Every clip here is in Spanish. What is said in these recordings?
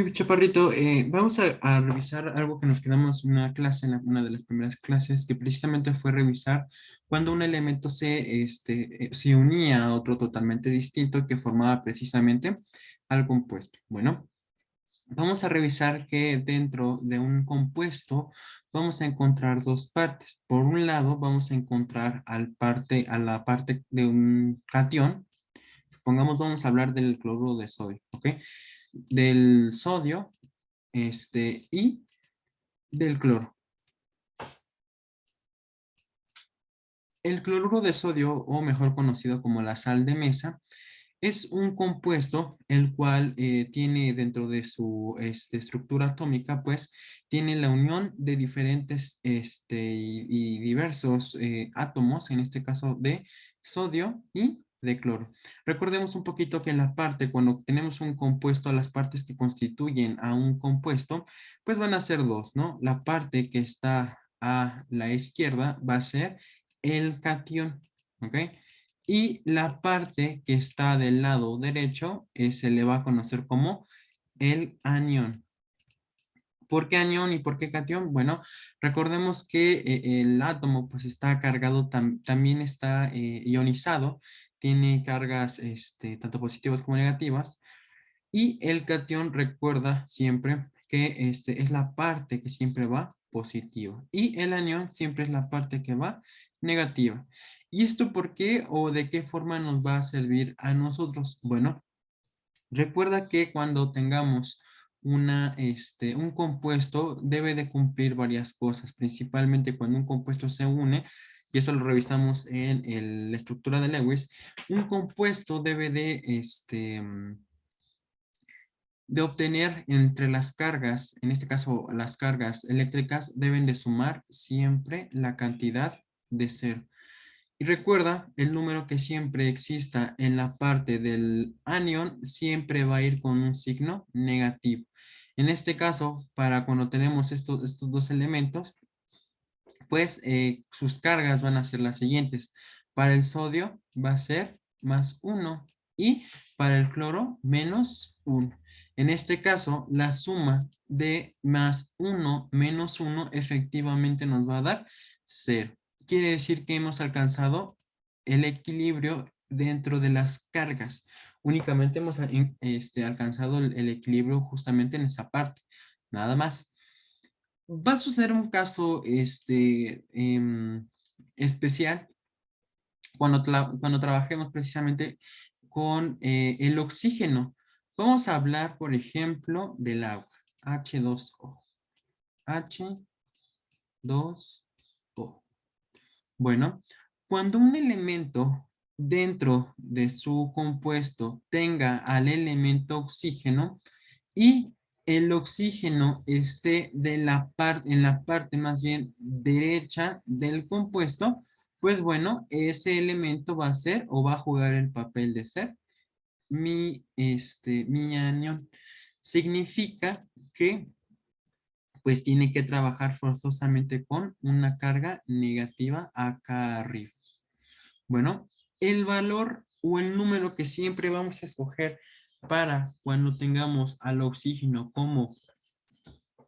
Muy chaparrito, vamos a revisar algo que nos quedamos en una clase, en una de las primeras clases, que precisamente fue revisar cuando un elemento se unía a otro totalmente distinto que formaba precisamente al compuesto. Bueno, vamos a revisar que dentro de un compuesto vamos a encontrar dos partes. Por un lado, vamos a encontrar a la parte de un catión. Supongamos, vamos a hablar del cloruro de sodio, ¿ok? Del sodio y del cloro. El cloruro de sodio, o mejor conocido como la sal de mesa, es un compuesto el cual tiene dentro de su estructura atómica, pues tiene la unión de diferentes y diversos átomos, en este caso de sodio y de cloro. Recordemos un poquito que la parte, cuando tenemos un compuesto, las partes que constituyen a un compuesto, pues van a ser dos, ¿no? La parte que está a la izquierda va a ser el catión, ¿ok? Y la parte que está del lado derecho se le va a conocer como el anión. ¿Por qué anión y por qué catión? Bueno, recordemos que el átomo pues está cargado, también está ionizado, tiene cargas tanto positivas como negativas, y el catión recuerda siempre que es la parte que siempre va positiva y el anión siempre es la parte que va negativa. ¿Y esto por qué o de qué forma nos va a servir a nosotros? Bueno, recuerda que cuando tengamos un compuesto debe de cumplir varias cosas, principalmente cuando un compuesto se une, y eso lo revisamos en la estructura de Lewis. Un compuesto debe de obtener entre las cargas, en este caso las cargas eléctricas, deben de sumar siempre la cantidad de cero. Y recuerda, el número que siempre exista en la parte del anión siempre va a ir con un signo negativo. En este caso, para cuando tenemos estos dos elementos, pues sus cargas van a ser las siguientes. Para el sodio va a ser más 1 y para el cloro menos 1. En este caso, la suma de más 1 menos 1 efectivamente nos va a dar 0. Quiere decir que hemos alcanzado el equilibrio dentro de las cargas. Únicamente hemos alcanzado el equilibrio justamente en esa parte. Nada más. Va a suceder un caso especial cuando trabajemos precisamente con el oxígeno. Vamos a hablar, por ejemplo, del agua. H2O. H2O. Bueno, cuando un elemento dentro de su compuesto tenga al elemento oxígeno y el oxígeno esté en la parte más bien derecha del compuesto, pues bueno, ese elemento va a ser o va a jugar el papel de ser mi anión. Significa que pues tiene que trabajar forzosamente con una carga negativa acá arriba. Bueno, el valor o el número que siempre vamos a escoger para cuando tengamos al oxígeno como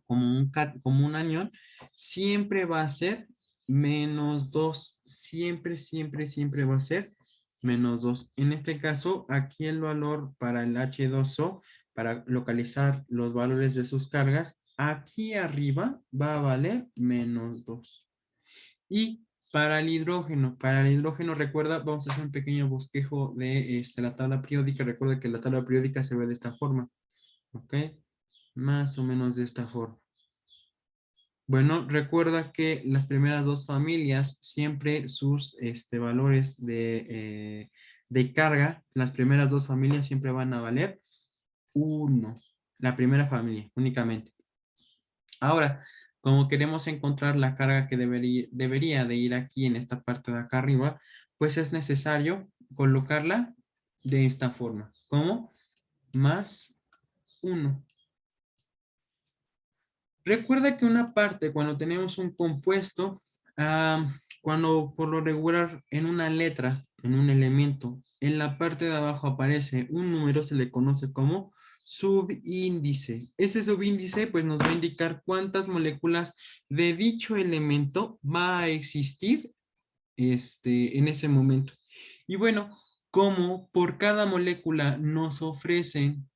un anión, siempre va a ser menos 2. Siempre, siempre, siempre va a ser menos 2. En este caso, aquí el valor para el H2O, para localizar los valores de sus cargas, aquí arriba va a valer menos 2. Y para el hidrógeno, recuerda, vamos a hacer un pequeño bosquejo de la tabla periódica. Recuerda que la tabla periódica se ve de esta forma, ¿ok? Más o menos de esta forma. Bueno, recuerda que las primeras dos familias, siempre sus valores de carga, las primeras dos familias siempre van a valer 1. La primera familia, únicamente. Ahora, como queremos encontrar la carga que debería de ir aquí en esta parte de acá arriba, pues es necesario colocarla de esta forma, como más 1. Recuerda que una parte, cuando tenemos un compuesto, cuando por lo regular en una letra, en un elemento, en la parte de abajo aparece un número, se le conoce como subíndice. Ese subíndice pues nos va a indicar cuántas moléculas de dicho elemento va a existir en ese momento. Y bueno, como por cada molécula nos ofrecen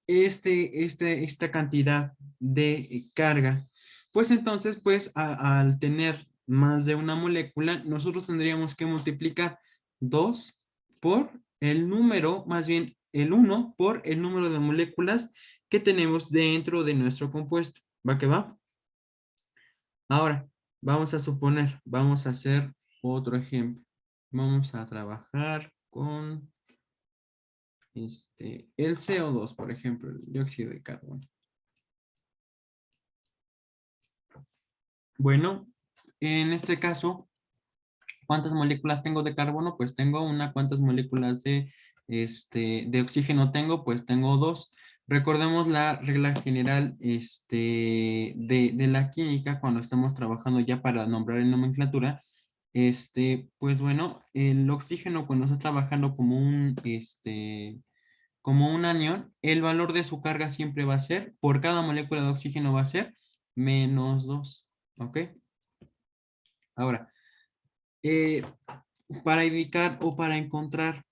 esta cantidad de carga, pues entonces, pues al tener más de una molécula, nosotros tendríamos que multiplicar 2 por el número, más bien el 1 por el número de moléculas que tenemos dentro de nuestro compuesto. ¿Va que va? Ahora, vamos a suponer, vamos a hacer otro ejemplo. Vamos a trabajar con el CO2, por ejemplo, el dióxido de carbono. Bueno, en este caso, ¿cuántas moléculas tengo de carbono? Pues tengo una. ¿Cuántas moléculas de oxígeno tengo? Pues tengo 2. Recordemos la regla general de la química cuando estamos trabajando ya para nombrar en nomenclatura. Pues bueno, el oxígeno cuando está trabajando como un anión, el valor de su carga siempre va a ser, por cada molécula de oxígeno va a ser -2. ¿Ok? Ahora, eh, para indicar o para encontrar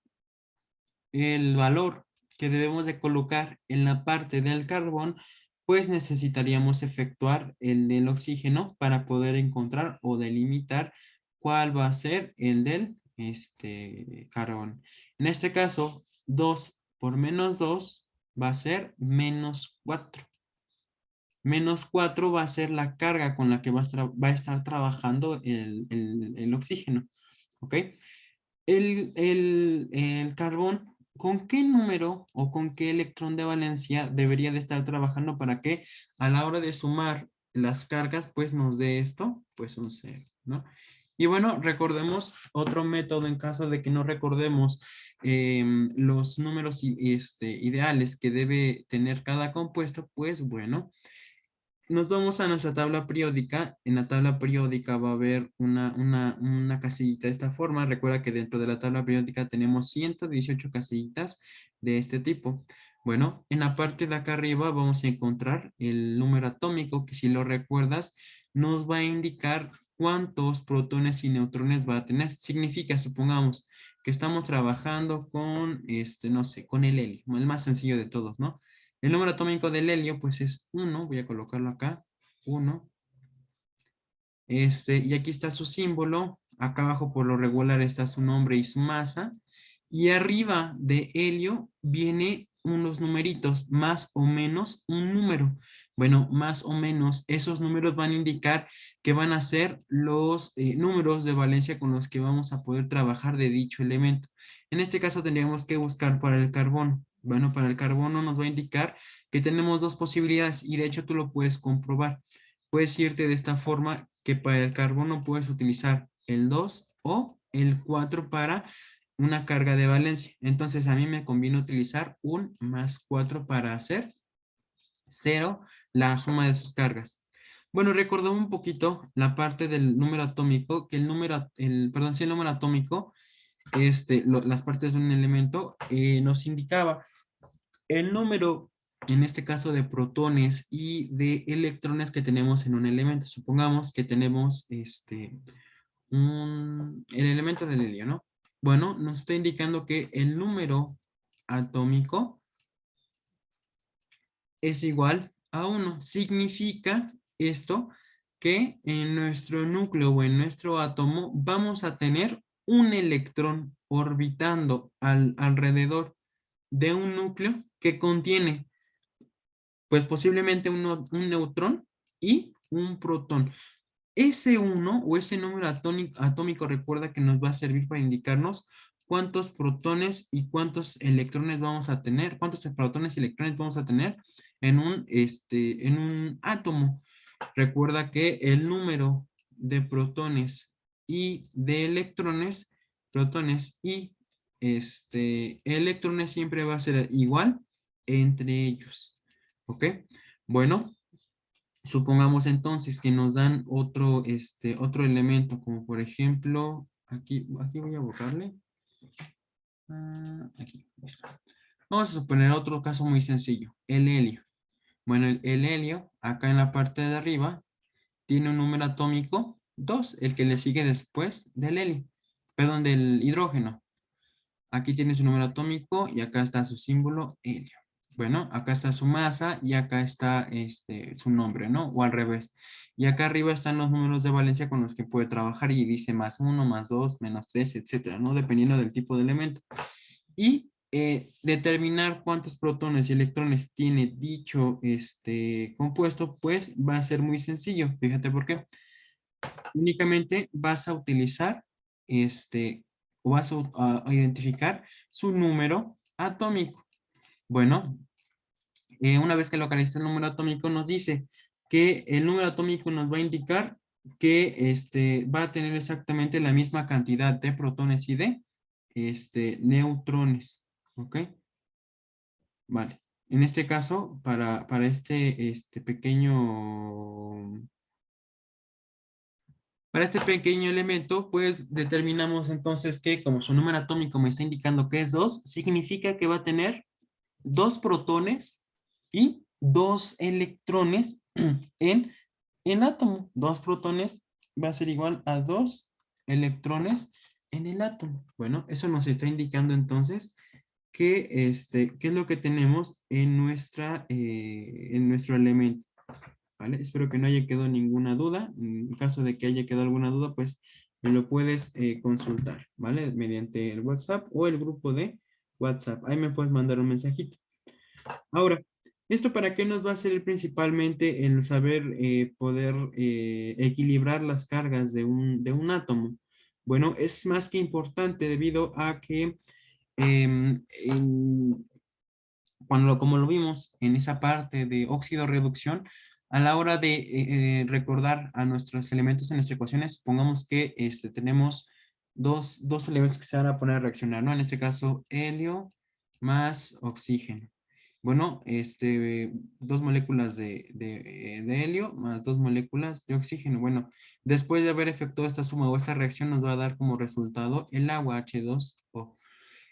el valor que debemos de colocar en la parte del carbón, pues necesitaríamos efectuar el del oxígeno para poder encontrar o delimitar cuál va a ser el del carbón. En este caso, 2 por -2 va a ser -4. -4 va a ser la carga con la que va a estar trabajando el oxígeno. ¿Ok? El carbón, ¿con qué número o con qué electrón de valencia debería de estar trabajando para que a la hora de sumar las cargas, pues nos dé esto? Pues un 0, ¿no? Y bueno, recordemos otro método en caso de que no recordemos los números ideales que debe tener cada compuesto, pues bueno, nos vamos a nuestra tabla periódica. En la tabla periódica va a haber una casillita de esta forma. Recuerda que dentro de la tabla periódica tenemos 118 casillitas de este tipo. Bueno, en la parte de acá arriba vamos a encontrar el número atómico, que si lo recuerdas, nos va a indicar cuántos protones y neutrones va a tener. Significa, supongamos, que estamos trabajando con, no sé, con el helio, el más sencillo de todos, ¿no? El número atómico del helio, pues es 1. Voy a colocarlo acá. 1. Y aquí está su símbolo. Acá abajo, por lo regular, está su nombre y su masa. Y arriba de helio viene unos numeritos, más o menos un número. Bueno, más o menos esos números van a indicar que van a ser los números de valencia con los que vamos a poder trabajar de dicho elemento. En este caso tendríamos que buscar para el carbono. Bueno, para el carbono nos va a indicar que tenemos dos posibilidades y de hecho tú lo puedes comprobar. Puedes irte de esta forma, que para el carbono puedes utilizar el 2 o el 4 para una carga de valencia. Entonces a mí me conviene utilizar un +4 para hacer 0 la suma de sus cargas. Bueno, recordamos un poquito la parte del número atómico, que perdón, sí, el número atómico, las partes de un elemento, nos indicaba el número, en este caso, de protones y de electrones que tenemos en un elemento. Supongamos que tenemos el elemento del helio, ¿no? Bueno, nos está indicando que el número atómico es igual a 1. Significa esto que en nuestro núcleo o en nuestro átomo vamos a tener un electrón orbitando alrededor de un núcleo que contiene pues posiblemente un neutrón y un protón. Ese 1 o ese número atómico, recuerda que nos va a servir para indicarnos cuántos protones y cuántos electrones vamos a tener, cuántos protones y electrones vamos a tener en un átomo. Recuerda que el número de protones y de electrones, protones y electrones siempre va a ser igual entre ellos. ¿Ok? Bueno, supongamos entonces que nos dan otro elemento, como por ejemplo, aquí voy a borrarle. Aquí, listo. Vamos a suponer otro caso muy sencillo, el helio. Bueno, el helio, acá en la parte de arriba, tiene un número atómico 2, el que le sigue después del helio, perdón, del hidrógeno. Aquí tiene su número atómico y acá está su símbolo helio. Bueno, acá está su masa y acá está su nombre, ¿no? O al revés. Y acá arriba están los números de valencia con los que puede trabajar y dice más uno, más 2, menos 3, etcétera, ¿no? Dependiendo del tipo de elemento. Y determinar cuántos protones y electrones tiene dicho compuesto, pues va a ser muy sencillo. Fíjate por qué. Únicamente vas a utilizar o vas a identificar su número atómico. Bueno, una vez que localiza el número atómico, nos dice que el número atómico nos va a indicar que va a tener exactamente la misma cantidad de protones y de neutrones. ¿Ok? Vale. En este caso, para para este pequeño elemento, pues determinamos entonces que como su número atómico me está indicando que es 2, significa que va a tener 2 protones y 2 electrones en el átomo. 2 protones va a ser igual a 2 electrones en el átomo. Bueno, eso nos está indicando entonces que qué es lo que tenemos en en nuestro elemento. ¿Vale? Espero que no haya quedado ninguna duda. En caso de que haya quedado alguna duda, pues me lo puedes consultar, ¿vale? Mediante el WhatsApp o el grupo de WhatsApp. Ahí me puedes mandar un mensajito. Ahora, ¿esto para qué nos va a servir principalmente el saber poder equilibrar las cargas de de un átomo? Bueno, es más que importante debido a que como lo vimos en esa parte de óxido reducción, a la hora de recordar a nuestros elementos en nuestras ecuaciones, pongamos que tenemos dos elementos que se van a poner a reaccionar, ¿no? En este caso, helio más oxígeno. Bueno, dos moléculas de helio más dos moléculas de oxígeno. Bueno, después de haber efectuado esta suma o esta reacción, nos va a dar como resultado el agua H2O.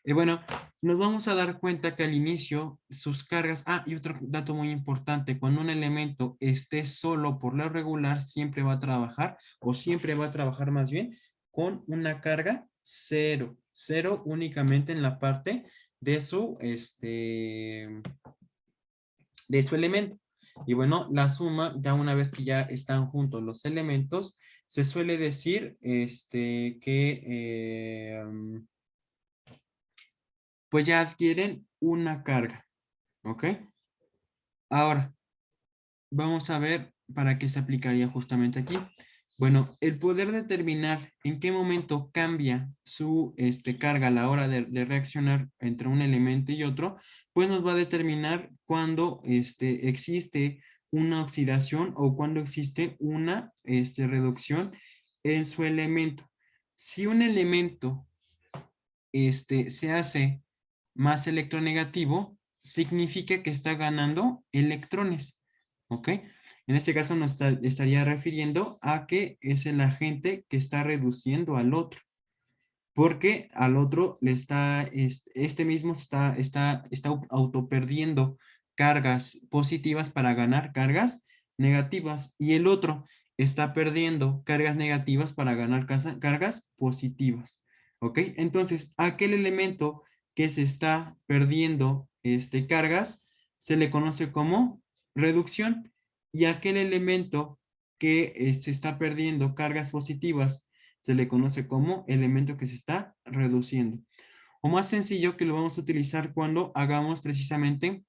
Y bueno, nos vamos a dar cuenta que al inicio sus cargas, y otro dato muy importante, cuando un elemento esté solo por lo regular, siempre va a trabajar, o siempre va a trabajar más bien, con una carga cero, cero únicamente en la parte de de su elemento. Y bueno, la suma, ya una vez que ya están juntos los elementos, se suele decir que pues ya adquieren una carga, ¿ok? Ahora, vamos a ver para qué se aplicaría justamente aquí. Bueno, el poder determinar en qué momento cambia su carga a la hora de reaccionar entre un elemento y otro, pues nos va a determinar cuando existe una oxidación o cuando existe una reducción en su elemento. Si un elemento se hace más electronegativo, significa que está ganando electrones, ¿ok? En este caso nos estaría refiriendo a que es el agente que está reduciendo al otro, porque al otro le está, este mismo está auto perdiendo cargas positivas para ganar cargas negativas y el otro está perdiendo cargas negativas para ganar cargas positivas. ¿Ok? Entonces, aquel elemento que se está perdiendo cargas se le conoce como reducción y aquel elemento que se está perdiendo cargas positivas se le conoce como elemento que se está reduciendo. O más sencillo que lo vamos a utilizar cuando hagamos precisamente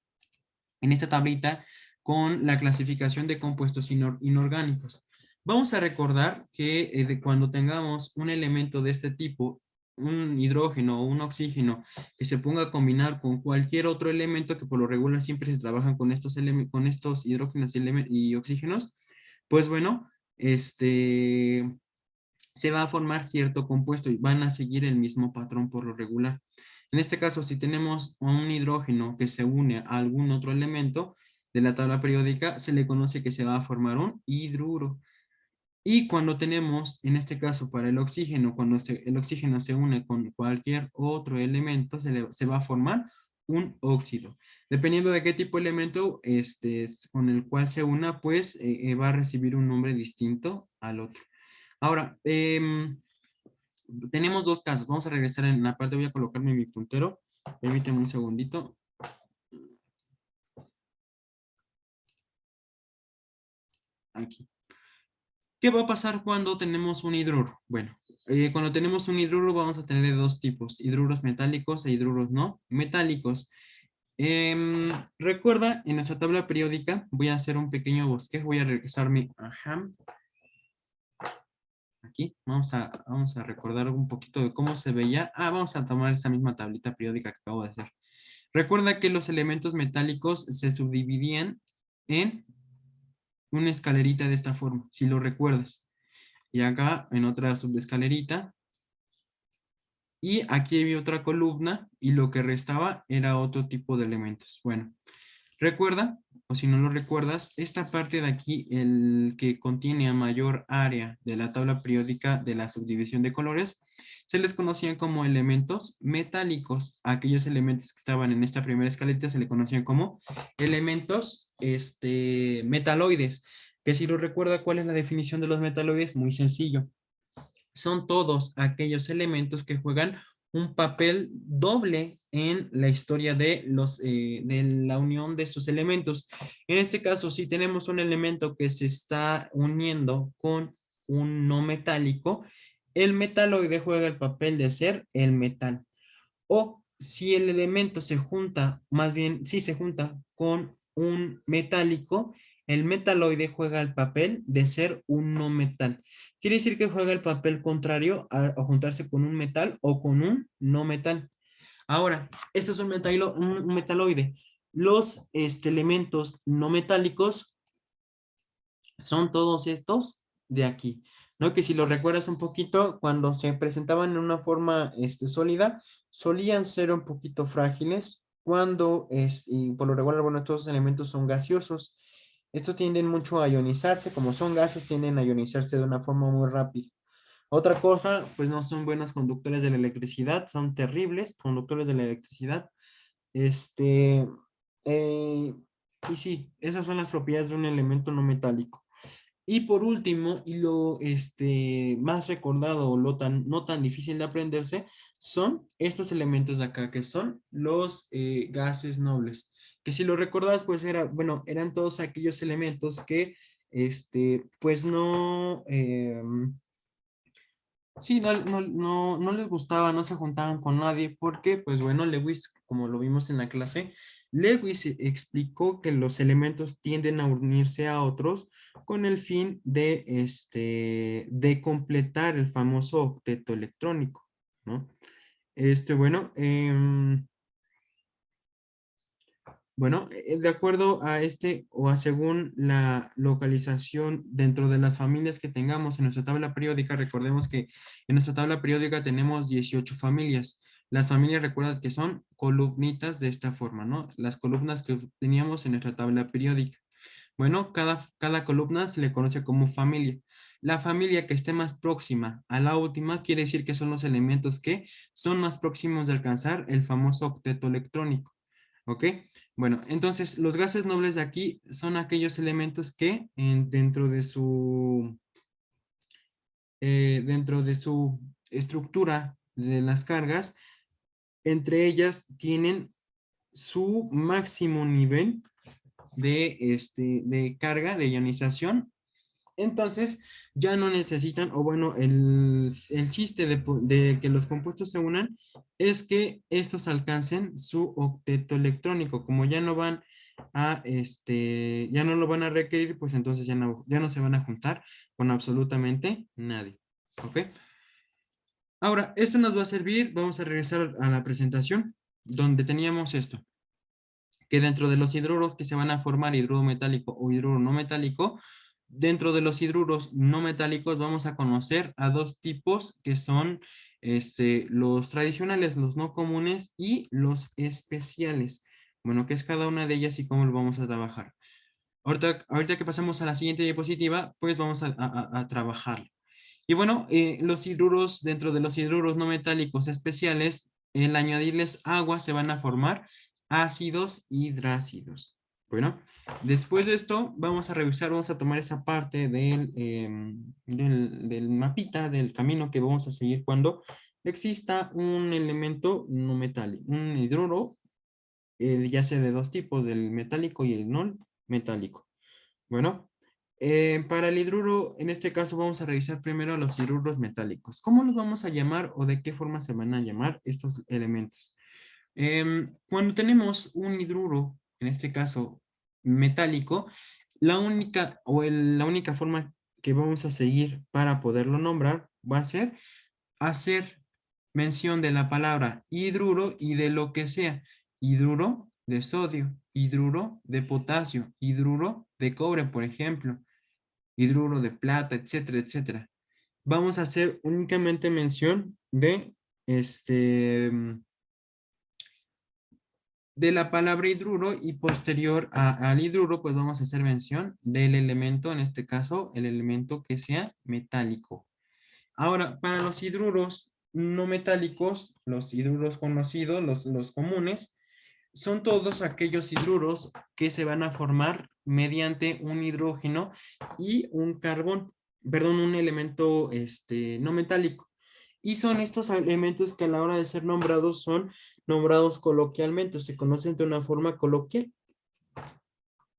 en esta tablita con la clasificación de compuestos inorgánicos. Vamos a recordar que cuando tengamos un elemento de este tipo, un hidrógeno o un oxígeno que se ponga a combinar con cualquier otro elemento, que por lo regular siempre se trabajan con con estos hidrógenos y oxígenos, pues bueno, se va a formar cierto compuesto y van a seguir el mismo patrón por lo regular. En este caso, si tenemos un hidrógeno que se une a algún otro elemento de la tabla periódica, se le conoce que se va a formar un hidruro. Y cuando tenemos, en este caso para el oxígeno, cuando el oxígeno se une con cualquier otro elemento, se va a formar un óxido. Dependiendo de qué tipo de elemento con el cual se una, pues va a recibir un nombre distinto al otro. Ahora, tenemos dos casos. Vamos a regresar en la parte, voy a colocarme mi puntero. Permíteme un segundito. Aquí. ¿Qué va a pasar cuando tenemos un hidruro? Bueno, cuando tenemos un hidruro vamos a tener de dos tipos, hidruros metálicos e hidruros no metálicos. Recuerda, en nuestra tabla periódica, voy a hacer un pequeño bosquejo, voy a regresarme aquí, vamos a recordar un poquito de cómo se veía. Vamos a tomar esa misma tablita periódica que acabo de hacer. Recuerda que los elementos metálicos se subdividían en una escalerita de esta forma, si lo recuerdas. Y acá en otra subescalerita. Y aquí había otra columna y lo que restaba era otro tipo de elementos. Bueno, recuerda, o si no lo recuerdas, esta parte de aquí, el que contiene a mayor área de la tabla periódica de la subdivisión de colores, se les conocían como elementos metálicos. Aquellos elementos que estaban en esta primera escaleta se le conocían como elementos metaloides. Que si lo recuerda, ¿cuál es la definición de los metaloides? Muy sencillo, son todos aquellos elementos que juegan un papel doble en la historia de la unión de sus elementos. En este caso, si tenemos un elemento que se está uniendo con un no metálico, el metaloide juega el papel de ser el metal. O si el elemento se junta, más bien, si se junta con un metálico, el metaloide juega el papel de ser un no metal. Quiere decir que juega el papel contrario a juntarse con un metal o con un no metal. Ahora, esto es un metaloide. Los elementos no metálicos son todos estos de aquí, ¿no? Que si lo recuerdas un poquito, cuando se presentaban en una forma sólida, solían ser un poquito frágiles cuando, y por lo regular, bueno, estos elementos son gaseosos. Estos tienden mucho a ionizarse, como son gases, tienden a ionizarse de una forma muy rápida. Otra cosa, pues no son buenos conductores de la electricidad, son terribles conductores de la electricidad. Este, y sí, esas son las propiedades de un elemento no metálico. Y por último, y lo más recordado o no tan difícil de aprenderse, son estos elementos de acá, que son los gases nobles. Que si lo recordas, pues bueno, eran todos aquellos elementos que, pues no, sí, no les gustaba, no se juntaban con nadie, porque, pues bueno, Lewis, como lo vimos en la clase, Lewis explicó que los elementos tienden a unirse a otros con el fin de completar el famoso octeto electrónico, ¿no? Bueno, bueno, de acuerdo a o a según la localización dentro de las familias que tengamos en nuestra tabla periódica, recordemos que en nuestra tabla periódica tenemos 18 familias. Las familias, recuerda que son columnitas de esta forma, ¿no? Las columnas que teníamos en nuestra tabla periódica. Bueno, cada columna se le conoce como familia. La familia que esté más próxima a la última quiere decir que son los elementos que son más próximos de alcanzar el famoso octeto electrónico. ¿Ok? Bueno, entonces los gases nobles de aquí son aquellos elementos que dentro de su estructura de las cargas, entre ellas tienen su máximo nivel de carga, de ionización. Entonces, ya no necesitan, o bueno, el chiste de que los compuestos se unan es que estos alcancen su octeto electrónico. Como ya no van ya no lo van a requerir, pues entonces ya no se van a juntar con absolutamente nadie. ¿Ok? Ahora, esto nos va a servir, vamos a regresar a la presentación, donde teníamos esto, que dentro de los hidruros que se van a formar, hidruro metálico o hidruro no metálico, dentro de los hidruros no metálicos vamos a conocer a dos tipos que son los tradicionales, los no comunes y los especiales. Bueno, ¿qué es cada una de ellas y cómo lo vamos a trabajar? Ahorita que pasamos a la siguiente diapositiva, pues vamos a trabajar. Y bueno, los hidruros, dentro de los hidruros no metálicos especiales, el añadirles agua se van a formar ácidos hidrácidos. Bueno, después de esto vamos a revisar, vamos a tomar esa parte del mapita, del camino que vamos a seguir cuando exista un elemento no metálico, un hidruro, ya sea de dos tipos, del metálico y el no metálico. Bueno, para el hidruro, en este caso vamos a revisar primero los hidruros metálicos. ¿Cómo los vamos a llamar o de qué forma se van a llamar estos elementos? Cuando tenemos un hidruro, en este caso metálico, la única forma que vamos a seguir para poderlo nombrar va a ser hacer mención de la palabra hidruro y de lo que sea. Hidruro de sodio, hidruro de potasio, hidruro de cobre, por ejemplo, hidruro de plata, etcétera, etcétera. Vamos a hacer únicamente mención de este de la palabra hidruro y posterior al hidruro, pues vamos a hacer mención del elemento, en este caso, el elemento que sea metálico. Ahora, para los hidruros no metálicos, los hidruros conocidos, los comunes, son todos aquellos hidruros que se van a formar mediante un hidrógeno y un carbón, perdón, un elemento no metálico. Y son estos elementos que a la hora de ser nombrados son nombrados coloquialmente, se conocen de una forma coloquial.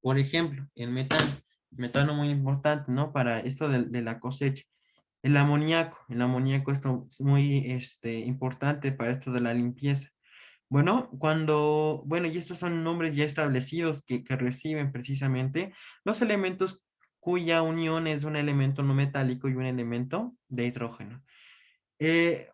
Por ejemplo, el metano, metano muy importante, ¿no? Para esto de la cosecha. El amoníaco es muy importante para esto de la limpieza. Bueno, y estos son nombres ya establecidos que reciben precisamente los elementos cuya unión es un elemento no metálico y un elemento de hidrógeno. Eh,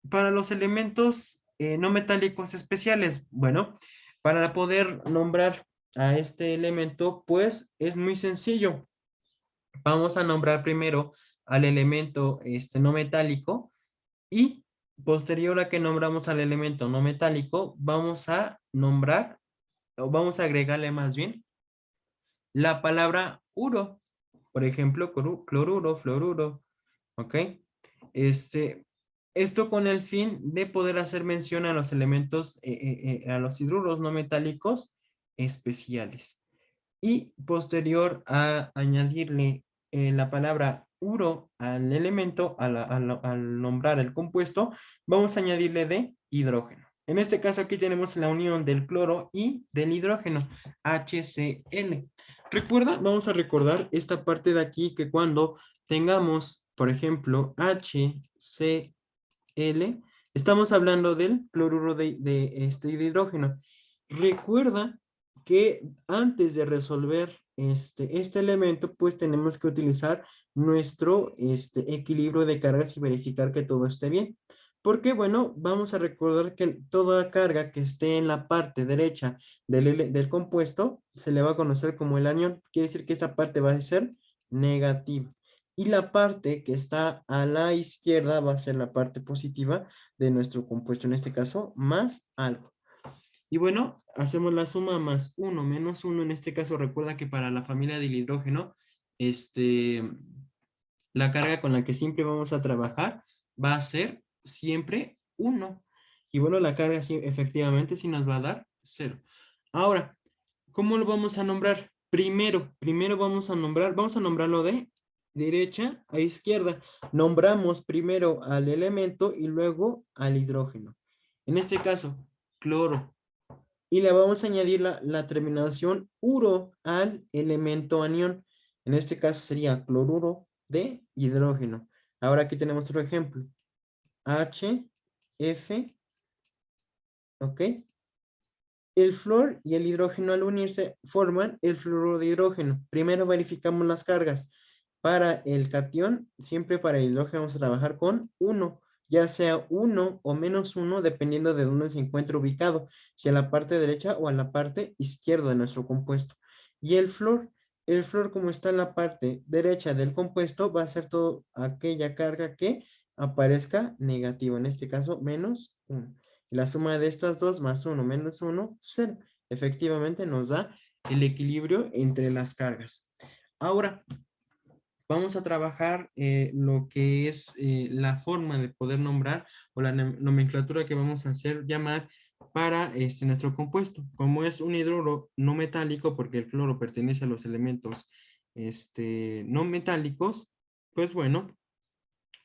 para los elementos no metálicos especiales, bueno, para poder nombrar a este elemento, pues es muy sencillo. Vamos a nombrar primero al elemento no metálico y posterior a que nombramos al elemento no metálico, vamos a nombrar, o vamos a agregarle más bien, la palabra uro. Por ejemplo, cloruro, fluoruro, ¿ok? Este, esto con el fin de poder hacer mención a los elementos, a los hidruros no metálicos especiales. Y posterior a añadirle la palabra uro al elemento, al nombrar el compuesto, vamos a añadirle de hidrógeno. En este caso aquí tenemos la unión del cloro y del hidrógeno, HCl. Recuerda, vamos a recordar esta parte de aquí que cuando tengamos, por ejemplo, HCl, estamos hablando del cloruro de hidrógeno. Recuerda que antes de resolver este elemento, pues tenemos que utilizar nuestro equilibrio de cargas y verificar que todo esté bien. Porque, bueno, vamos a recordar que toda carga que esté en la parte derecha del compuesto se le va a conocer como el anión. Quiere decir que esta parte va a ser negativa. Y la parte que está a la izquierda va a ser la parte positiva de nuestro compuesto, en este caso, más algo. Y bueno, hacemos la suma más 1 menos 1. En este caso, recuerda que para la familia del hidrógeno, este, la carga con la que siempre vamos a trabajar va a ser siempre 1. Y bueno, la carga sí, efectivamente sí nos va a dar 0. Ahora, ¿cómo lo vamos a nombrar? Primero vamos a nombrarlo de derecha a izquierda. Nombramos primero al elemento y luego al hidrógeno. En este caso, cloro. Y le vamos a añadir la terminación uro al elemento anión. En este caso sería cloruro de hidrógeno. Ahora aquí tenemos otro ejemplo. HF, ¿ok? El flúor y el hidrógeno al unirse forman el fluoruro de hidrógeno. Primero verificamos las cargas. Para el catión, siempre para el hidrógeno vamos a trabajar con 1, ya sea 1 o menos 1, dependiendo de dónde se encuentre ubicado, si a la parte derecha o a la parte izquierda de nuestro compuesto. Y el flúor como está en la parte derecha del compuesto, va a ser toda aquella carga que aparezca negativa, en este caso menos 1. Y la suma de estas dos más 1 menos 1, 0. Efectivamente nos da el equilibrio entre las cargas. Ahora, vamos a trabajar lo que es la forma de poder nombrar o la nomenclatura que vamos a hacer llamar para nuestro compuesto. Como es un hidruro no metálico, porque el cloro pertenece a los elementos no metálicos, pues bueno,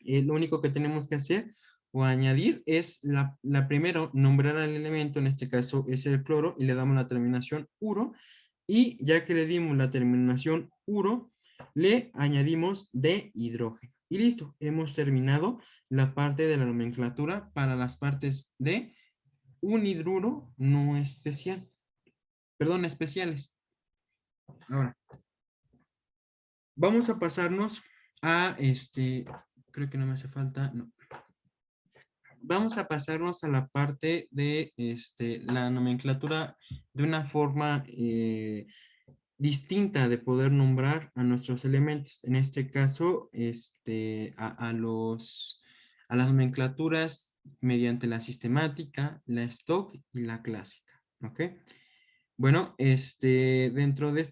lo único que tenemos que hacer o añadir es la primero, nombrar al elemento, en este caso es el cloro, y le damos la terminación uro, y ya que le dimos la terminación uro, le añadimos de hidrógeno. Y listo, hemos terminado la parte de la nomenclatura para las partes de un hidruro no especial. Perdón, especiales. Ahora, vamos a pasarnos a creo que no me hace falta, no. Vamos a pasarnos a la parte de la nomenclatura de una forma distinta de poder nombrar a nuestros elementos. En este caso, a las nomenclaturas mediante la sistemática, la stock y la clásica. ¿Ok? Bueno, dentro de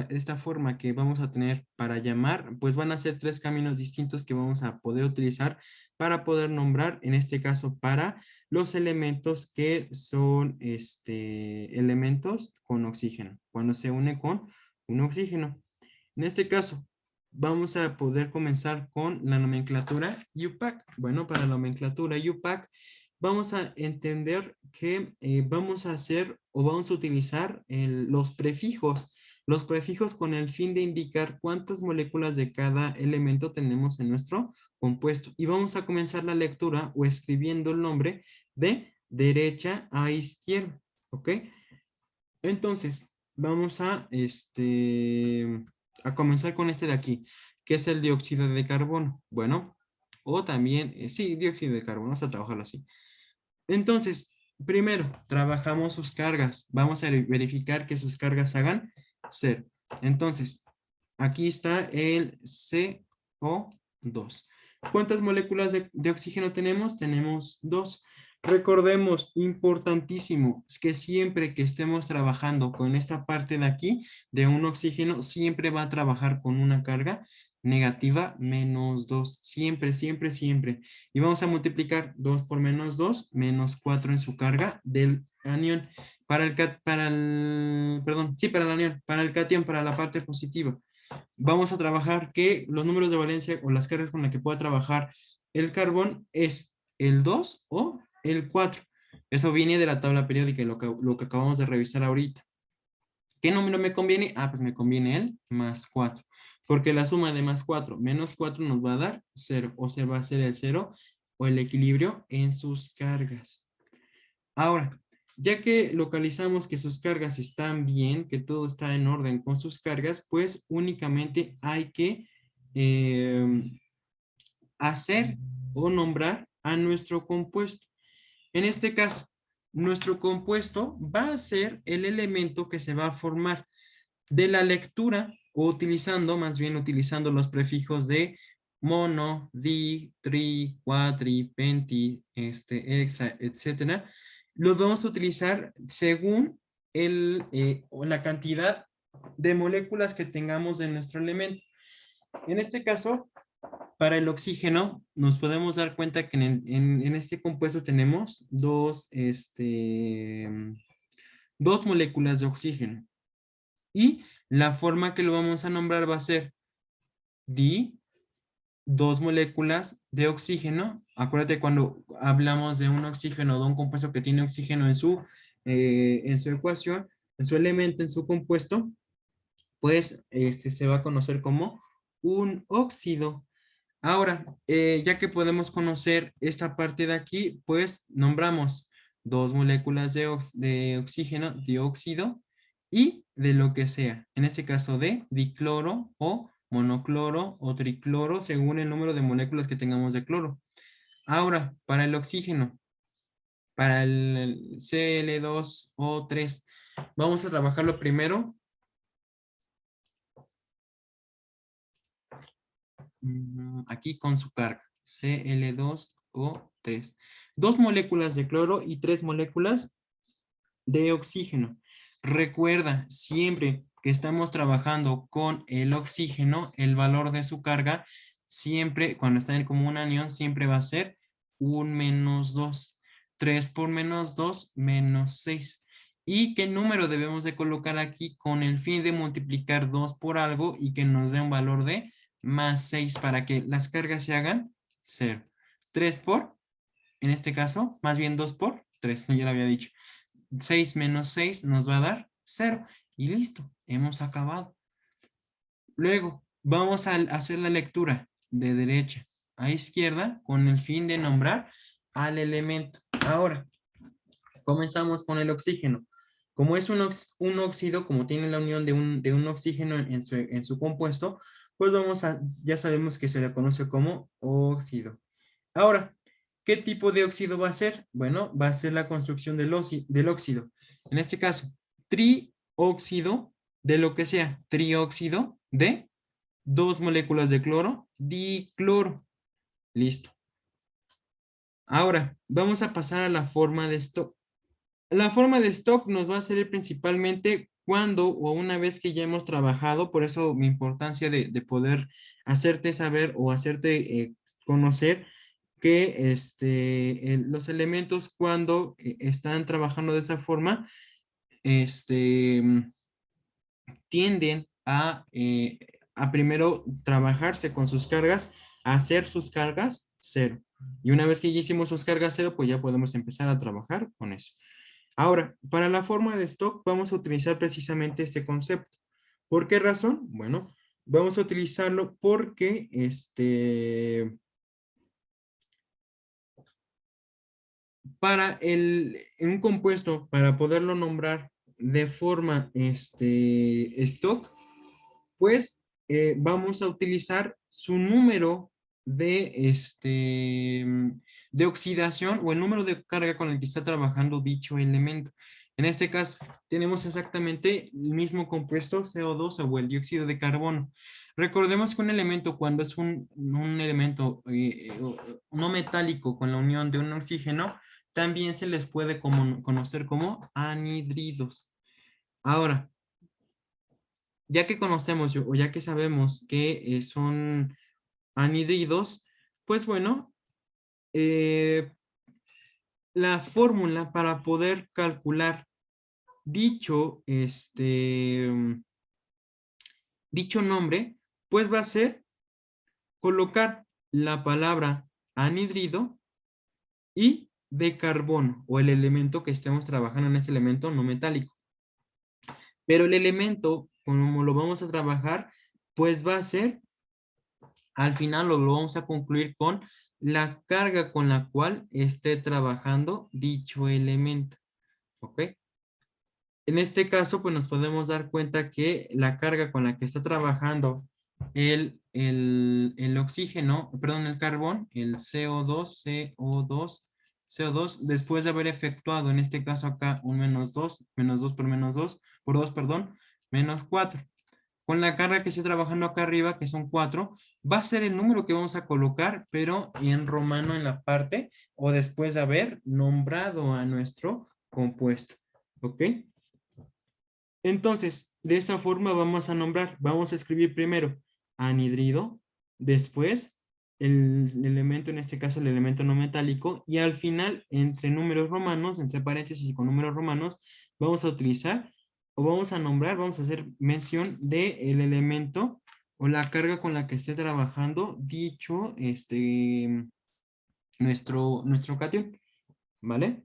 esta forma que vamos a tener para llamar, pues van a ser tres caminos distintos que vamos a poder utilizar para poder nombrar, en este caso, para los elementos que son, elementos con oxígeno, cuando se une con un oxígeno. En este caso, vamos a poder comenzar con la nomenclatura UPAC. Bueno, para la nomenclatura UPAC, vamos a entender que vamos a hacer o vamos a utilizar los prefijos con el fin de indicar cuántas moléculas de cada elemento tenemos en nuestro compuesto. Y vamos a comenzar la lectura o escribiendo el nombre de derecha a izquierda, ¿ok? Entonces, vamos a comenzar con este de aquí, que es el dióxido de carbono. Bueno, o también, sí, dióxido de carbono, vamos a trabajarlo así. Entonces, primero, trabajamos sus cargas. Vamos a verificar que sus cargas hagan 0. Entonces, aquí está el CO2. ¿Cuántas moléculas de oxígeno tenemos? Tenemos 2. Recordemos, importantísimo, es que siempre que estemos trabajando con esta parte de aquí, de un oxígeno, siempre va a trabajar con una carga negativa -2. Siempre, siempre, siempre. Y vamos a multiplicar 2 por -2, -4 en su carga del anión. Perdón, sí, para el anión, para el catión, para la parte positiva. Vamos a trabajar que los números de valencia o las cargas con las que pueda trabajar el carbón es el 2 o el 4. Eso viene de la tabla periódica, lo que acabamos de revisar ahorita. ¿Qué número me conviene? Ah, pues me conviene el +4. Porque la suma de +4 menos 4 nos va a dar 0. O sea, va a ser el 0 o el equilibrio en sus cargas. Ahora, ya que localizamos que sus cargas están bien, que todo está en orden con sus cargas, pues únicamente hay que hacer o nombrar a nuestro compuesto. En este caso, nuestro compuesto va a ser el elemento que se va a formar de la lectura o utilizando, más bien utilizando los prefijos de mono, di, tri, cuatri, penti, hexa, etcétera. Los vamos a utilizar según o la cantidad de moléculas que tengamos en nuestro elemento. En este caso, para el oxígeno, nos podemos dar cuenta que en este compuesto tenemos dos moléculas de oxígeno. Y la forma que lo vamos a nombrar va a ser di, 2 moléculas de oxígeno. Acuérdate cuando hablamos de un oxígeno, de un compuesto que tiene oxígeno en su ecuación, en su elemento, en su compuesto, pues se va a conocer como un óxido. Ahora, ya que podemos conocer esta parte de aquí, pues nombramos 2 moléculas de oxígeno, dióxido, y de lo que sea. En este caso de dicloro o monocloro o tricloro, según el número de moléculas que tengamos de cloro. Ahora, para el oxígeno, para el Cl2O3, vamos a trabajarlo primero. Aquí con su carga, Cl2O3. 2 moléculas de cloro y 3 moléculas de oxígeno. Recuerda, siempre que estamos trabajando con el oxígeno, el valor de su carga, siempre, cuando está en como un anión, siempre va a ser un -2. 3 por menos 2, menos 6. ¿Y qué número debemos de colocar aquí con el fin de multiplicar 2 por algo y que nos dé un valor de más 6 para que las cargas se hagan 0? 3 por, en este caso, más bien 2 por 3, ya lo había dicho. 6 menos 6 nos va a dar 0. Y listo, hemos acabado. Luego, vamos a hacer la lectura de derecha a izquierda con el fin de nombrar al elemento. Ahora, comenzamos con el oxígeno. Como es un óxido, como tiene la unión de un oxígeno en su compuesto, pues ya sabemos que se le conoce como óxido. Ahora, ¿qué tipo de óxido va a ser? Bueno, va a ser la construcción del óxido. En este caso, trióxido de lo que sea, trióxido de 2 moléculas de cloro, dicloro. Listo. Ahora, vamos a pasar a la forma de stock. La forma de stock nos va a servir principalmente cuando o una vez que ya hemos trabajado, por eso mi importancia de poder hacerte saber o hacerte conocer que los elementos cuando están trabajando de esa forma, este, tienden a primero trabajarse con sus cargas, a hacer sus cargas cero. Y una vez que ya hicimos sus cargas cero, pues ya podemos empezar a trabajar con eso. Ahora, para la forma de stock vamos a utilizar precisamente este concepto. ¿Por qué razón? Bueno, vamos a utilizarlo porque en un compuesto, para poderlo nombrar de forma stock, pues vamos a utilizar su número de oxidación o el número de carga con el que está trabajando dicho elemento. En este caso, tenemos exactamente el mismo compuesto CO2 o el dióxido de carbono. Recordemos que un elemento, cuando es un elemento no metálico con la unión de un oxígeno, también se les puede conocer como anhídridos. Ahora, ya que conocemos o ya que sabemos que son anhídridos, pues bueno, eh, la fórmula para poder calcular dicho, dicho nombre, pues va a ser colocar la palabra anhídrido y de carbono o el elemento que estemos trabajando en ese elemento no metálico. Pero el elemento, como lo vamos a trabajar, pues va a ser, al final lo vamos a concluir con la carga con la cual esté trabajando dicho elemento. ¿Ok? En este caso, pues nos podemos dar cuenta que la carga con la que está trabajando el oxígeno, perdón, el carbón, el CO2, después de haber efectuado, en este caso acá, un menos 2 por menos 2, por 2, perdón, menos 4. Con la carga que estoy trabajando acá arriba, que son 4, va a ser el número que vamos a colocar, pero en romano en la parte, o después de haber nombrado a nuestro compuesto. ¿Ok? Entonces, de esa forma vamos a nombrar, vamos a escribir primero anhídrido, después el elemento, en este caso el elemento no metálico, y al final, entre números romanos, entre paréntesis y con números romanos, vamos a utilizar o vamos a nombrar, vamos a hacer mención del elemento o la carga con la que esté trabajando dicho nuestro catión, ¿vale?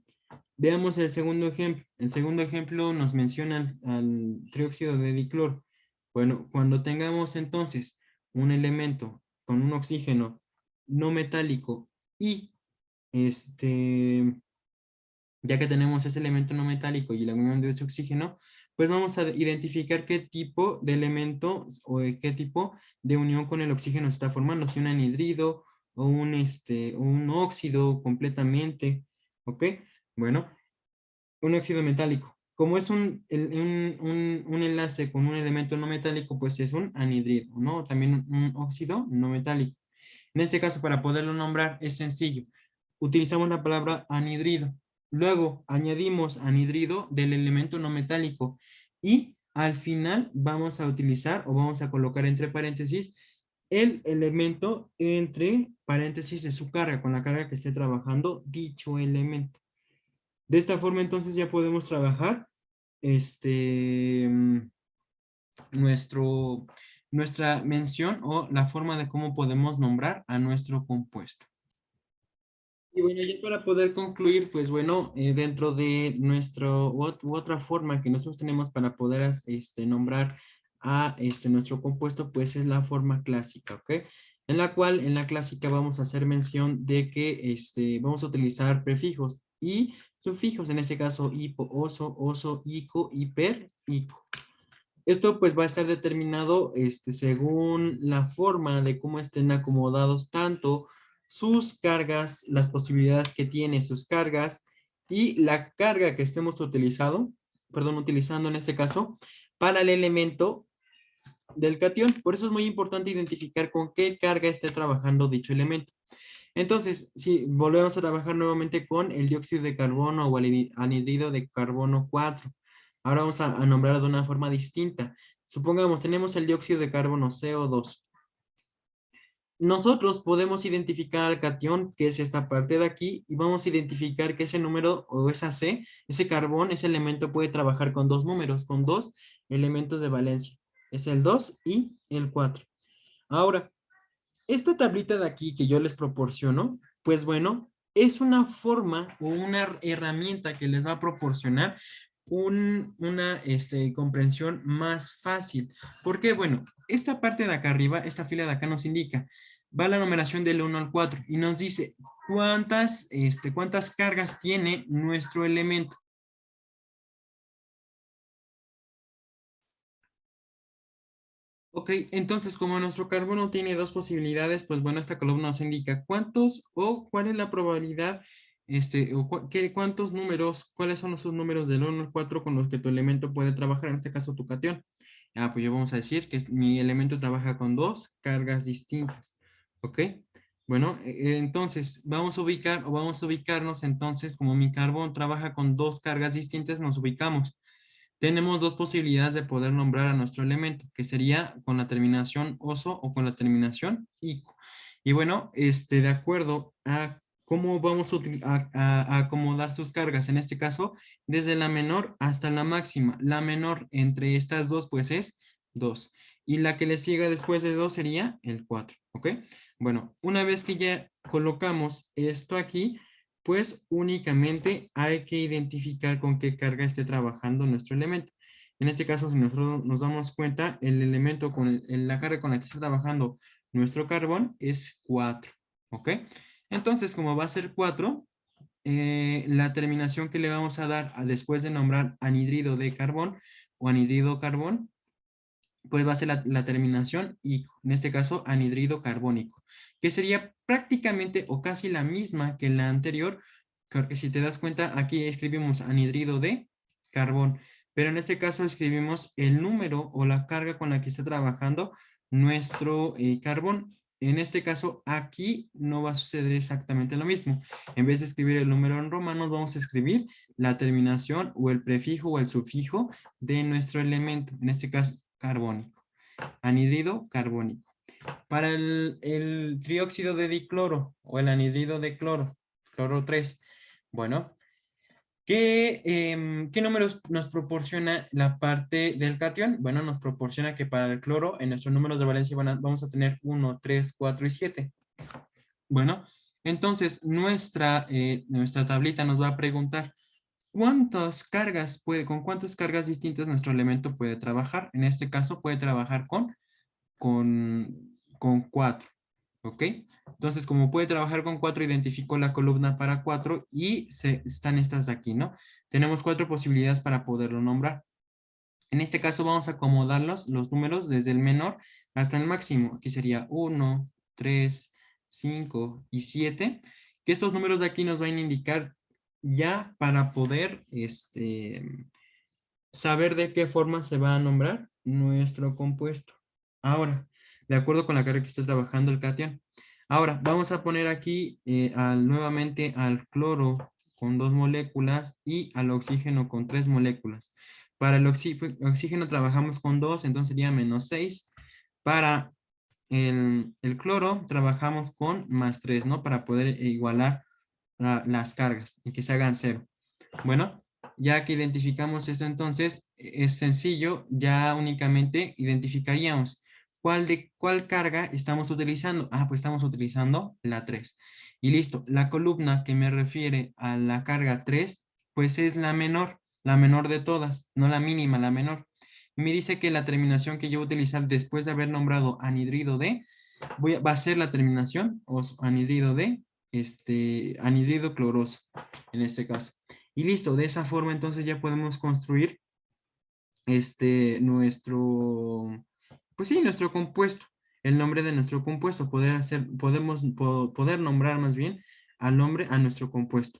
Veamos el segundo ejemplo. El segundo ejemplo nos menciona al trióxido de dicloro. Bueno, cuando tengamos entonces un elemento con un oxígeno no metálico y ya que tenemos ese elemento no metálico y la unión de ese oxígeno, pues vamos a identificar qué tipo de elemento o de qué tipo de unión con el oxígeno se está formando, si un anhidrido o un óxido completamente, ¿ok? Bueno, un óxido metálico. Como es un enlace con un elemento no metálico, pues es un anhidrido, ¿no? También un óxido no metálico. En este caso, para poderlo nombrar, es sencillo. Utilizamos la palabra anhidrido. Luego añadimos anhidrido del elemento no metálico. Y al final vamos a utilizar o vamos a colocar entre paréntesis el elemento entre paréntesis de su carga, con la carga que esté trabajando dicho elemento. De esta forma, entonces, ya podemos trabajar este, nuestro, nuestra mención o la forma de cómo podemos nombrar a nuestro compuesto. Y bueno, ya para poder concluir, pues bueno, dentro de otra forma que nosotros tenemos para poder nombrar a nuestro compuesto, pues es la forma clásica, ¿ok? En la cual, en la clásica vamos a hacer mención de que vamos a utilizar prefijos y sufijos, en este caso hipo, oso, ico, hiper, ico. Esto pues va a estar determinado según la forma de cómo estén acomodados tanto sus cargas, las posibilidades que tiene sus cargas y la carga que estemos utilizando en este caso para el elemento del catión. Por eso es muy importante identificar con qué carga esté trabajando dicho elemento. Entonces, si volvemos a trabajar nuevamente con el dióxido de carbono o el anhidrido de carbono 4. Ahora vamos a nombrar de una forma distinta. Supongamos, tenemos el dióxido de carbono CO2. Nosotros podemos identificar al catión, que es esta parte de aquí, y vamos a identificar que ese número o esa C, ese carbón, ese elemento puede trabajar con dos números, con dos elementos de valencia. Es el 2 y el 4. Ahora, esta tablita de aquí que yo les proporciono, pues bueno, es una forma o una herramienta que les va a proporcionar una comprensión más fácil. Porque, bueno, esta parte de acá arriba, esta fila de acá nos indica, va la numeración del 1 al 4 y nos dice cuántas cargas tiene nuestro elemento. Ok, entonces como nuestro carbono tiene dos posibilidades, pues bueno, esta columna nos indica cuántos o cuál es la probabilidad, cuántos números, cuáles son esos números del 1 al 4 con los que tu elemento puede trabajar, en este caso tu catión. Ah, pues ya vamos a decir que mi elemento trabaja con dos cargas distintas. Ok, bueno, entonces vamos a ubicar o vamos a ubicarnos entonces como mi carbón trabaja con dos cargas distintas, nos ubicamos tenemos dos posibilidades de poder nombrar a nuestro elemento, que sería con la terminación oso o con la terminación ico. Y bueno, de acuerdo a cómo vamos a acomodar sus cargas, en este caso, desde la menor hasta la máxima. La menor entre estas dos, pues es 2. Y la que le siga después de 2 sería el 4, ¿ok? Bueno, una vez que ya colocamos esto aquí, pues únicamente hay que identificar con qué carga esté trabajando nuestro elemento. En este caso, si nosotros nos damos cuenta, el elemento con la carga con la que está trabajando nuestro carbón es 4, ¿ok? Entonces, como va a ser 4, la terminación que le vamos a dar después de nombrar anhidrido de carbón o anhidrido carbón, pues va a ser la terminación y en este caso anhidrido carbónico, que sería prácticamente o casi la misma que la anterior, porque si te das cuenta aquí escribimos anhidrido de carbón, pero en este caso escribimos el número o la carga con la que está trabajando nuestro carbón. En este caso aquí no va a suceder exactamente lo mismo. En vez de escribir el número en romanos, vamos a escribir la terminación o el prefijo o el sufijo de nuestro elemento, en este caso carbónico, anhidrido carbónico. Para el trióxido de dicloro o el anhidrido de cloro, cloro 3, bueno, ¿qué números nos proporciona la parte del catión? Bueno, nos proporciona que para el cloro, en nuestros números de valencia vamos a tener 1, 3, 4 y 7. Bueno, entonces nuestra tablita nos va a preguntar, con cuántas cargas distintas nuestro elemento puede trabajar? En este caso puede trabajar con 4, ¿ok? Entonces, como puede trabajar con 4, identifico la columna para 4 y están estas de aquí, ¿no? Tenemos 4 posibilidades para poderlo nombrar. En este caso vamos a acomodar los números desde el menor hasta el máximo. Aquí sería 1, 3, 5 y 7. Que estos números de aquí nos van a indicar ya para poder saber de qué forma se va a nombrar nuestro compuesto. Ahora, de acuerdo con la carga que esté trabajando el catión. Ahora, vamos a poner aquí nuevamente al cloro con 2 moléculas y al oxígeno con 3 moléculas. Para el oxígeno trabajamos con 2, entonces sería -6. Para el cloro trabajamos con +3, ¿no? Para poder igualar las cargas y que se hagan 0. Bueno, ya que identificamos esto, entonces es sencillo, ya únicamente identificaríamos cuál carga estamos utilizando. Ah, pues estamos utilizando la 3. Y listo, la columna que me refiere a la carga 3, pues es la menor de todas, no la mínima, la menor. Y me dice que la terminación que yo voy a utilizar después de haber nombrado anhidrido de, va a ser la terminación anhidrido de, anhidrido cloroso, en este caso. Y listo, de esa forma entonces ya podemos construir pues sí, nuestro compuesto, el nombre de nuestro compuesto, poder nombrar más bien al nombre a nuestro compuesto.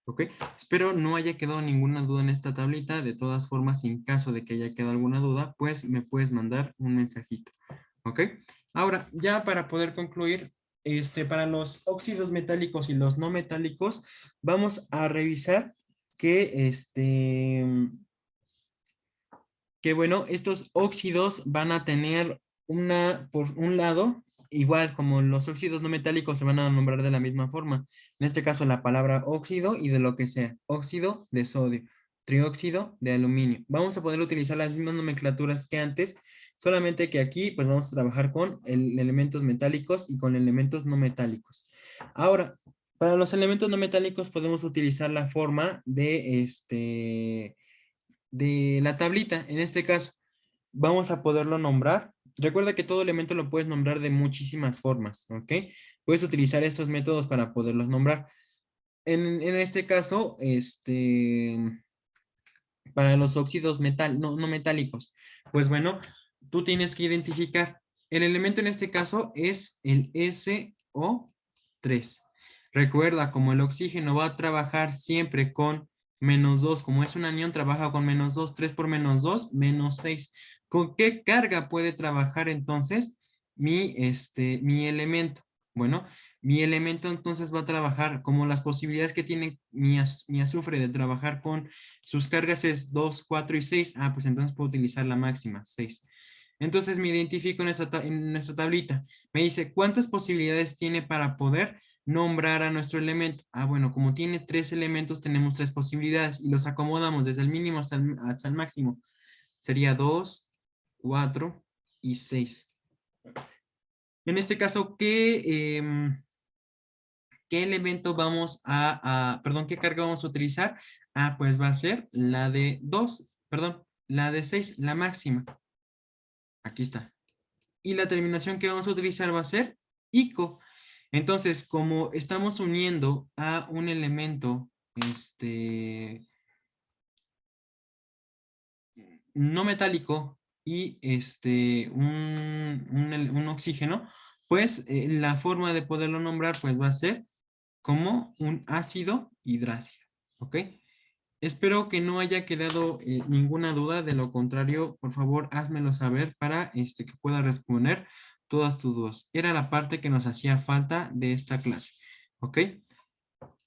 ¿Ok? Espero no haya quedado ninguna duda en esta tablita. De todas formas, en caso de que haya quedado alguna duda, pues me puedes mandar un mensajito. ¿Ok? Ahora, ya para poder concluir, para los óxidos metálicos y los no metálicos, vamos a revisar que, que bueno, estos óxidos van a tener por un lado, igual como los óxidos no metálicos se van a nombrar de la misma forma. En este caso, la palabra óxido y de lo que sea. Óxido de sodio, trióxido de aluminio. Vamos a poder utilizar las mismas nomenclaturas que antes, solamente que aquí pues vamos a trabajar con elementos metálicos y con elementos no metálicos. Ahora, para los elementos no metálicos podemos utilizar la forma de la tablita. En este caso, vamos a poderlo nombrar. Recuerda que todo elemento lo puedes nombrar de muchísimas formas, ¿ok? Puedes utilizar estos métodos para poderlos nombrar. En este caso, para los óxidos no metálicos, pues bueno, tú tienes que identificar. El elemento en este caso es el SO3. Recuerda, como el oxígeno va a trabajar siempre con -2, como es un anión, trabaja con -2, 3 por -2, -6. ¿Con qué carga puede trabajar entonces mi elemento? Bueno, mi elemento entonces va a trabajar como las posibilidades que tiene mi azufre de trabajar con sus cargas es 2, 4 y 6. Ah, pues entonces puedo utilizar la máxima, 6. Entonces me identifico en nuestra tablita. Me dice, ¿cuántas posibilidades tiene para poder nombrar a nuestro elemento? Ah, bueno, como tiene 3 elementos, tenemos 3 posibilidades y los acomodamos desde el mínimo hasta el máximo. Sería 2, 4 y 6. En este caso, ¿qué elemento perdón, qué carga vamos a utilizar? Ah, pues va a ser la de 2, perdón, la de 6, la máxima. Aquí está. Y la terminación que vamos a utilizar va a ser ICO. Entonces, como estamos uniendo a un elemento, no metálico y un oxígeno, pues la forma de poderlo nombrar pues va a ser como un ácido hidrácido, ¿ok? Espero que no haya quedado ninguna duda, de lo contrario, por favor, házmelo saber para que pueda responder todas tus dudas. Era la parte que nos hacía falta de esta clase, ¿ok?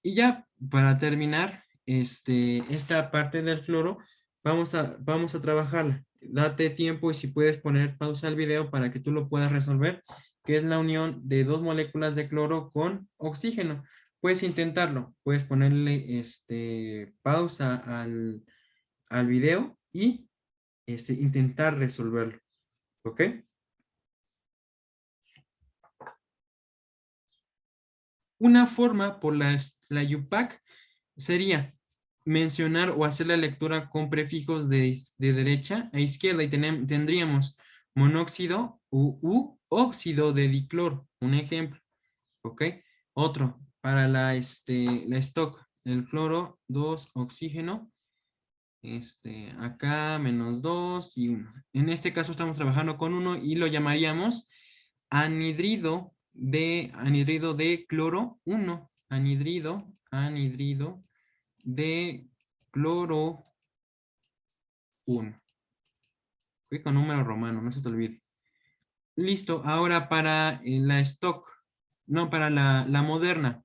Y ya para terminar esta parte del cloro, vamos a trabajarla. Date tiempo y si puedes poner pausa al video para que tú lo puedas resolver, que es la unión de dos moléculas de cloro con oxígeno. Puedes intentarlo, puedes ponerle pausa al video y intentar resolverlo. ¿Ok? Una forma por la UPAC sería mencionar o hacer la lectura con prefijos de derecha a izquierda y tendríamos monóxido u óxido de dicloro, un ejemplo, ¿ok? Otro, para la stock, el cloro, 2, oxígeno, acá -2 y 1. En este caso estamos trabajando con uno y lo llamaríamos anhidrido de cloro 1, anhidrido de cloro 1. ¿Ok? Con número romano, no se te olvide. Listo, ahora para la stock, no, para la moderna,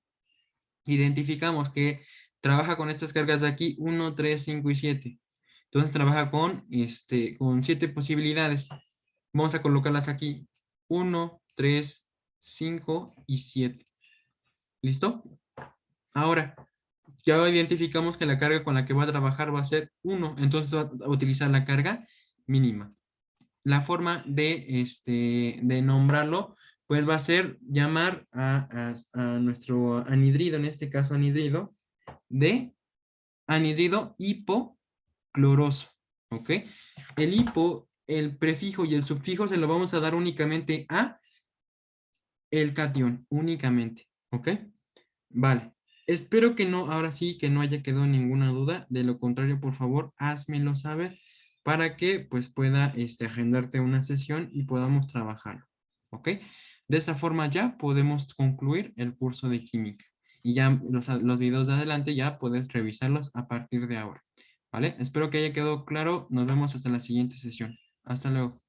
identificamos que trabaja con estas cargas de aquí, 1, 3, 5 y 7. Entonces trabaja con 7 posibilidades. Vamos a colocarlas aquí, 1, 3, 5 y 7. ¿Listo? Ahora, Ya identificamos que la carga con la que va a trabajar va a ser 1, entonces va a utilizar la carga mínima. La forma de nombrarlo, pues va a ser llamar a nuestro anhidrido, en este caso anhidrido, de anhidrido hipocloroso, ¿ok? El hipo, el prefijo y el sufijo se lo vamos a dar únicamente a el catión, únicamente, ¿ok? Vale. Espero que no, ahora sí, que no haya quedado ninguna duda. De lo contrario, por favor, házmelo saber para que pues pueda agendarte una sesión y podamos trabajarlo. ¿Ok? De esta forma ya podemos concluir el curso de química. Y ya los videos de adelante ya puedes revisarlos a partir de ahora. ¿Vale? Espero que haya quedado claro. Nos vemos hasta la siguiente sesión. Hasta luego.